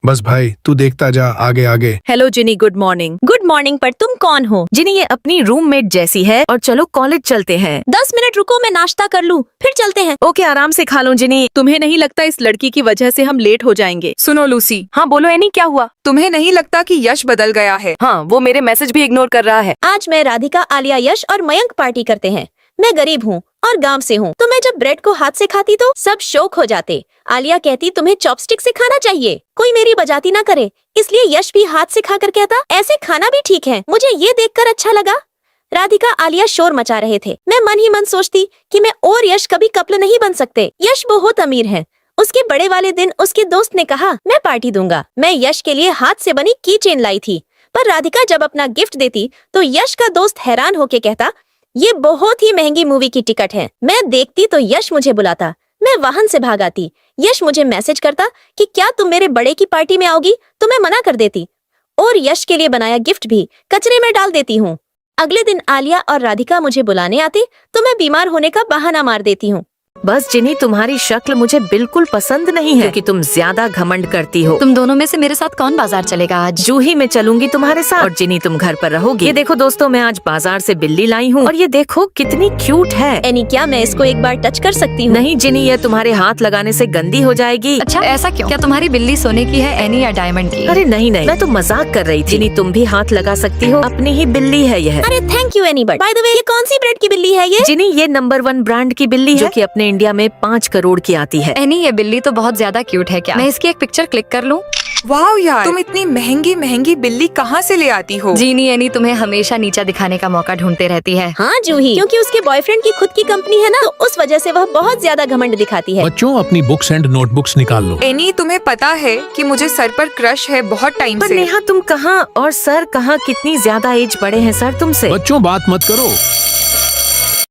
बस भाई तू देखता जा, आगे आगे। हेलो जिनी, गुड मॉर्निंग। गुड मॉर्निंग, पर तुम कौन हो? जिनी ये अपनी रूममेट जैसी है और चलो कॉलेज चलते हैं। 10 मिनट रुको, मैं नाश्ता कर लूँ, फिर चलते हैं। ओके, आराम से खा लो जिनी। तुम्हें नहीं लगता इस लड़की की वजह से हम लेट हो जाएंगे? सुनो लूसी, हाँ बोलो एनी, क्या हुआ? तुम्हें नहीं लगता कि यश बदल गया है? हाँ, वो मेरे मैसेज भी इग्नोर कर रहा है। आज मैं, राधिका, आलिया, यश और मयंक पार्टी करते हैं। मैं गरीब हूँ और गांव से हूँ, तो मैं जब ब्रेड को हाथ से खाती तो सब शौक हो जाते। आलिया कहती तुम्हें चॉपस्टिक से खाना चाहिए, कोई मेरी बजाती ना करे, इसलिए यश भी हाथ से खाकर कहता ऐसे खाना भी ठीक है। मुझे ये देखकर अच्छा लगा। राधिका, आलिया शोर मचा रहे थे। मैं मन ही मन सोचती कि मैं और यश कभी कपल नहीं बन सकते। यश बहुत अमीर है। उसके बड़े वाले दिन उसके दोस्त ने कहा मैं पार्टी दूंगा। मैं यश के लिए हाथ से बनी की चेन लाई थी, पर राधिका जब अपना गिफ्ट देती तो यश का दोस्त हैरान होके कहता ये बहुत ही महंगी मूवी की टिकट है। मैं देखती तो यश मुझे बुलाता, मैं वाहन से भाग आती। यश मुझे मैसेज करता कि क्या तुम मेरे बड़े की पार्टी में आओगी, तो मैं मना कर देती और यश के लिए बनाया गिफ्ट भी कचरे में डाल देती हूँ। अगले दिन आलिया और राधिका मुझे बुलाने आती तो मैं बीमार होने का बहाना मार देती हूँ। बस जिनी, तुम्हारी शक्ल मुझे बिल्कुल पसंद नहीं है क्योंकि तुम ज्यादा घमंड करती हो। तुम दोनों में से मेरे साथ कौन बाजार चलेगा आज? जूही मैं चलूंगी तुम्हारे साथ और जिनी तुम घर पर रहोगी। ये देखो दोस्तों, मैं आज बाजार से बिल्ली लाई हूँ और ये देखो कितनी क्यूट है। एनी, क्या मैं इसको एक बार टच कर सकती हूँ? नहीं जिनी, ये तुम्हारे हाथ लगाने से गंदी हो जाएगी। अच्छा, ऐसा क्यों? क्या तुम्हारी बिल्ली सोने की है एनी या डायमंड की? अरे नहीं नहीं, मैं तो मजाक कर रही थी। जिनी तुम भी हाथ लगा सकती हो, अपनी ही बिल्ली है यह। अरे thank you any, but by the way ये कौन सी ब्रेड की बिल्ली है ये? जिनी ये नंबर 1 ब्रांड की बिल्ली है जो कि अपने इंडिया में 5 करोड़ की आती है। एनी, ये बिल्ली तो बहुत ज्यादा क्यूट है। क्या मैं इसकी एक पिक्चर क्लिक कर लूं? वाह यार, तुम इतनी महंगी महंगी बिल्ली कहाँ से ले आती हो? जीनी, एनी तुम्हें हमेशा नीचा दिखाने का मौका ढूंढते रहती है। हाँ जूही, क्योंकि उसके बॉयफ्रेंड की खुद की कंपनी है ना, तो उस वजह से वह बहुत ज्यादा घमंड दिखाती है। बच्चों अपनी बुक्स एंड नोटबुक्स निकाल लो। एनी, तुम्हें पता है कि मुझे सर पर क्रश है बहुत टाइम पर से। नेहा तुम कहाँ और सर कहाँ, कितनी ज्यादा एज बड़े हैं सर तुमसे। बच्चों बात मत करो।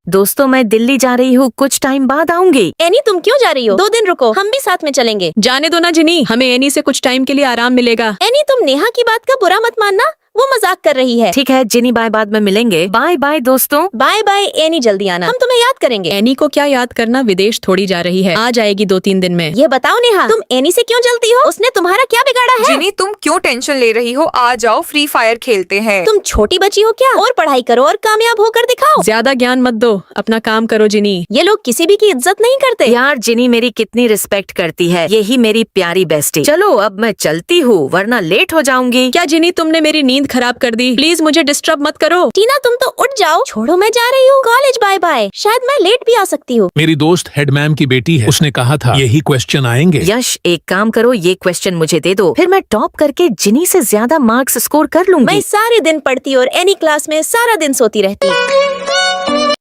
दोस्तों मैं दिल्ली जा रही हूँ, कुछ टाइम बाद आऊंगी। एनी तुम क्यों जा रही हो? 2 दिन रुको, हम भी साथ में चलेंगे। जाने दो ना जिनी, हमें एनी से कुछ टाइम के लिए आराम मिलेगा। एनी तुम नेहा की बात का बुरा मत मानना, वो मजाक कर रही है। ठीक है जिनी, बाय, बाद में मिलेंगे। बाय बाय दोस्तों। बाय बाय एनी, जल्दी आना, हम तुम्हें याद करेंगे। एनी को क्या याद करना, विदेश थोड़ी जा रही है, आ जाएगी 2-3 दिन में। ये बताओ नेहा, तुम एनी से क्यों जलती हो? उसने तुम्हारा क्या बिगाड़ा है? जिनी, तुम क्यों टेंशन ले रही हो? आ जाओ, फ्री फायर खेलते हैं। तुम छोटी बच्ची हो क्या? और पढ़ाई करो और कामयाब होकर दिखाओ। ज्यादा ज्ञान मत दो, अपना काम करो जिनी। ये लोग किसी भी की इज्जत नहीं करते। यार जिनी मेरी कितनी रिस्पेक्ट करती है, यही मेरी प्यारी बेस्टी। चलो अब मैं चलती हूँ वरना लेट हो जाऊंगी। क्या जिनी तुमने मेरी नींद खराब कर दी? प्लीज मुझे डिस्टर्ब मत करो। टीना तुम तो उठ जाओ। छोड़ो, मैं जा रही हूँ कॉलेज, बाय बाय। शायद मैं लेट भी आ सकती हूँ। मेरी दोस्त हेड मैम की बेटी है, उसने कहा था यही क्वेश्चन आएंगे। यश एक काम करो, ये क्वेश्चन मुझे दे दो, फिर मैं टॉप करके जिनी से ज्यादा मार्क्स स्कोर कर लूंगी। मैं सारे दिन पढ़ती और एनी क्लास में सारा दिन सोती रहती।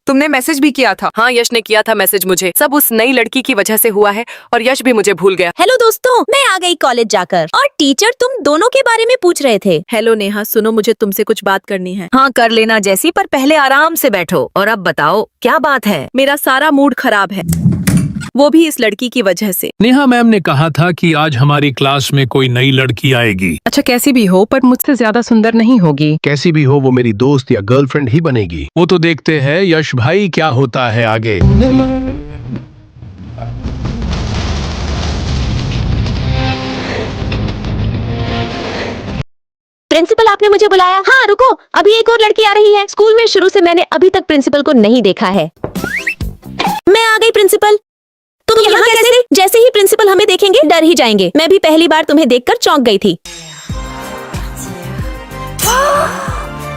तुमने मैसेज भी किया था। हाँ यश ने किया था मैसेज मुझे। सब उस नई लड़की की वजह से हुआ है और यश भी मुझे भूल गया। हेलो दोस्तों, मैं आ गई कॉलेज जाकर और टीचर तुम दोनों के बारे में पूछ रहे थे। हेलो नेहा, सुनो मुझे तुमसे कुछ बात करनी है। हाँ कर लेना जैसी, पर पहले आराम से बैठो और अब बताओ क्या बात है। मेरा सारा मूड खराब है, वो भी इस लड़की की वजह से। नेहा मैम ने कहा था कि आज हमारी क्लास में कोई नई लड़की आएगी। अच्छा कैसी भी हो, पर मुझसे ज्यादा सुंदर नहीं होगी। कैसी भी हो वो मेरी दोस्त या गर्लफ्रेंड ही बनेगी। वो तो देखते हैं यश भाई क्या होता है आगे। प्रिंसिपल आपने मुझे बुलाया? हाँ रुको, अभी एक और लड़की आ रही है। स्कूल में शुरू से मैंने अभी तक प्रिंसिपल को नहीं देखा है। मैं आ गई प्रिंसिपल। तुम यहाँ कैसे? जैसे ही प्रिंसिपल हमें देखेंगे डर ही जाएंगे। मैं भी पहली बार तुम्हें देखकर चौंक गई थी।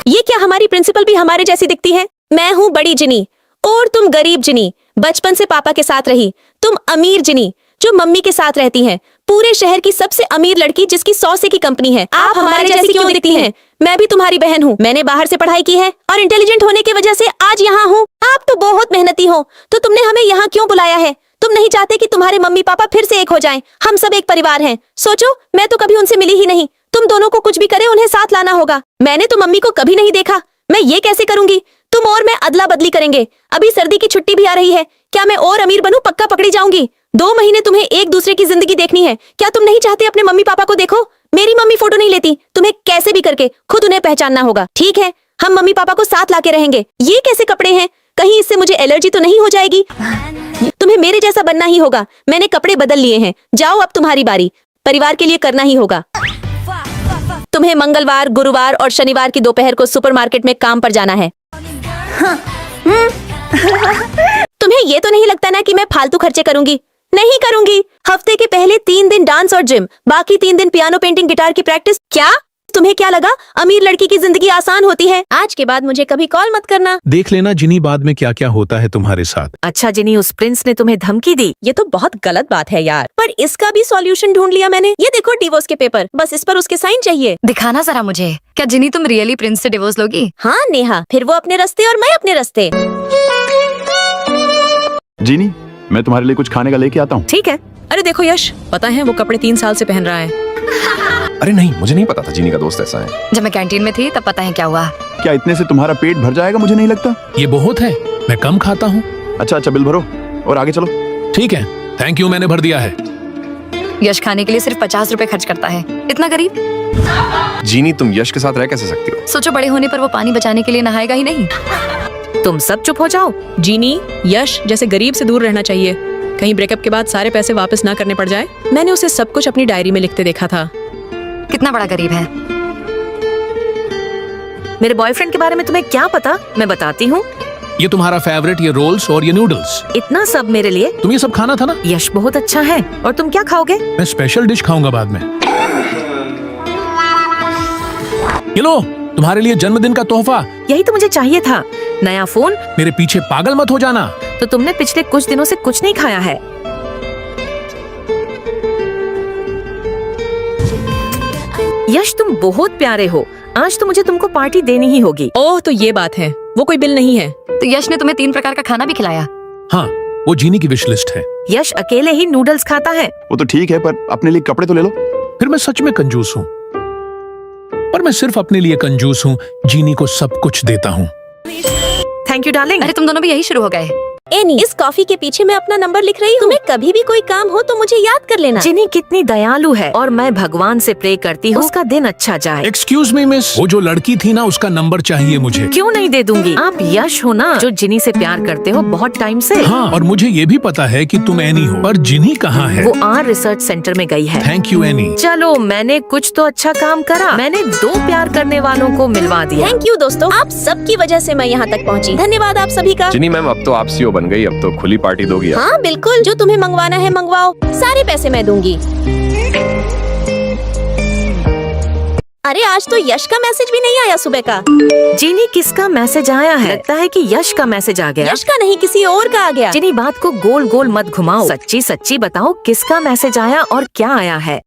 ये क्या, हमारी प्रिंसिपल भी हमारे जैसी दिखती है? मैं हूँ बड़ी जिनी और तुम गरीब जिनी। बचपन से पापा के साथ रही। तुम अमीर जिनी जो मम्मी के साथ रहती हैं। पूरे शहर की सबसे अमीर लड़की जिसकी 100 से की कंपनी है। आप हमारे जैसी क्यों दिखती हैं? मैं भी तुम्हारी बहन हूँ। मैंने बाहर से पढ़ाई की है और इंटेलिजेंट होने की वजह से आज यहाँ हूँ। आप तो बहुत मेहनती हो, तो तुमने हमें यहाँ क्यों बुलाया है? तुम नहीं चाहते कि तुम्हारे मम्मी पापा फिर से एक हो जाएं? हम सब एक परिवार हैं। सोचो, मैं तो कभी उनसे मिली ही नहीं। तुम दोनों को कुछ भी करे उन्हें साथ लाना होगा। मैंने तो मम्मी को कभी नहीं देखा, मैं ये कैसे करूंगी? तुम और मैं अदला बदली करेंगे। अभी सर्दी की छुट्टी भी आ रही है। क्या मैं और अमीर बनूं? पक्का पकड़ी जाऊंगी। 2 महीने तुम्हें एक दूसरे की जिंदगी देखनी है। क्या तुम नहीं चाहते अपने मम्मी पापा को देखो? मेरी मम्मी फोटो नहीं लेती, तुम्हें कैसे भी करके खुद उन्हें पहचानना होगा। ठीक है, हम मम्मी पापा को साथ लाके रहेंगे। ये कैसे कपड़े हैं? कहीं इससे मुझे एलर्जी तो नहीं हो जाएगी? तुम्हें मेरे जैसा बनना ही होगा। मैंने कपड़े बदल लिए हैं। जाओ अब तुम्हारी बारी। परिवार के लिए करना ही होगा। तुम्हें मंगलवार, गुरुवार और शनिवार की दोपहर को सुपरमार्केट में काम पर जाना है। तुम्हें ये तो नहीं लगता ना कि मैं फालतू खर्चे करूंगी? नहीं करूंगी। हफ्ते के पहले 3 दिन डांस और जिम, बाकी 3 दिन पियानो, पेंटिंग, गिटार की प्रैक्टिस। क्या तुम्हें क्या लगा अमीर लड़की की जिंदगी आसान होती है? आज के बाद मुझे कभी कॉल मत करना। देख लेना जिनी बाद में क्या क्या होता है तुम्हारे साथ। अच्छा जिनी, उस प्रिंस ने तुम्हें धमकी दी? ये तो बहुत गलत बात है यार, पर इसका भी सॉल्यूशन ढूंढ लिया मैंने। ये देखो डिवोर्स के पेपर, बस इस पर उसके साइन चाहिए। दिखाना जरा मुझे। क्या जिनी तुम रियली प्रिंस से डिवोर्स लोगी? हाँ नेहा, फिर वो अपने रास्ते और मैं अपने रास्ते। जीनी, मैं तुम्हारे लिए कुछ खाने का लेके आता हूँ। ठीक है। अरे देखो यश, पता है वो कपड़े 3 साल से पहन रहा है। अरे नहीं, मुझे नहीं पता था जीनी का दोस्त ऐसा है। जब मैं कैंटीन में थी तब पता है क्या हुआ। क्या इतने से तुम्हारा पेट भर जाएगा? मुझे नहीं लगता। ये बहुत है, मैं कम खाता हूँ। अच्छा बिल भरो और आगे चलो। ठीक है, थैंक यू, मैंने भर दिया है। यश खाने के लिए सिर्फ 50 रुपए खर्च करता है। इतना गरीब। जीनी, तुम यश के साथ रह कैसे सकती हो? सोचो बड़े होने पर वो पानी बचाने के लिए नहाएगा ही नहीं। तुम सब चुप हो जाओ। जीनी, यश जैसे गरीब से दूर रहना चाहिए। कहीं ब्रेकअप के बाद सारे पैसे वापस ना करने पड़ जाए। मैंने उसे सब कुछ अपनी डायरी में लिखते देखा था। कितना बड़ा गरीब है। मेरे बॉयफ्रेंड के बारे में तुम्हें क्या पता? मैं बताती हूँ। ये तुम्हारा फेवरेट, ये रोल्स और ये नूडल्स। इतना सब मेरे लिए? तुम ये सब खाना था ना? यश बहुत अच्छा है। और तुम क्या खाओगे? मैं स्पेशल डिश खाऊंगा बाद में। ये लो, तुम्हारे लिए जन्मदिन का तोहफा। यही तो मुझे चाहिए था। नया फोन। मेरे पीछे पागल मत हो जाना। तो तुमने पिछले कुछ दिनों से कुछ नहीं खाया है। यश तुम बहुत प्यारे हो। आज तो मुझे तुमको पार्टी देनी ही होगी। ओह तो ये बात है, वो कोई बिल नहीं है। तो यश ने तुम्हें 3 प्रकार का खाना भी खिलाया। हाँ, वो जीनी की विश लिस्ट है। यश अकेले ही नूडल्स खाता है। वो तो ठीक है, पर अपने लिए कपड़े तो ले लो। फिर मैं सच में कंजूस हूँ, पर मैं सिर्फ अपने लिए कंजूस हूँ। जीनी को सब कुछ देता हूँ। Thank you darling. अरे तुम दोनों भी यही शुरू हो गए। एनी, इस कॉफी के पीछे मैं अपना नंबर लिख रही हूँ। तुम्हें कभी भी कोई काम हो तो मुझे याद कर लेना। जिनी कितनी दयालु है और मैं भगवान से प्रे करती हूँ उसका दिन अच्छा जाए। एक्सक्यूज मी मिस, वो जो लड़की थी ना, उसका नंबर चाहिए मुझे। क्यों नहीं दे दूंगी? आप यश हो ना, जो जिनी से प्यार करते हो बहुत टाइम से। हाँ, और मुझे ये भी पता है कि तुम एनी हो, पर जिनी कहाँ है? वो आर रिसर्च सेंटर में गई है। Thank you any. चलो, मैंने कुछ तो अच्छा काम करा। मैंने 2 प्यार करने वालों को मिलवा दिया। थैंक यू दोस्तों, आप सबकी वजह से मैं यहाँ तक पहुँची। धन्यवाद आप सभी का। जीनी मैम, अब तो आप सीईओ बन गई, अब तो खुली पार्टी दोगी आप। हाँ बिल्कुल, जो तुम्हें मंगवाना है मंगवाओ, सारे पैसे मैं दूंगी। अरे आज तो यश का मैसेज भी नहीं आया सुबह का। जिनी किसका मैसेज आया है? लगता है कि यश का मैसेज आ गया। यश का नहीं, किसी और का आ गया। जिनी बात को गोल गोल मत घुमाओ। सच्ची सच्ची बताओ किसका मैसेज आया और क्या आया है?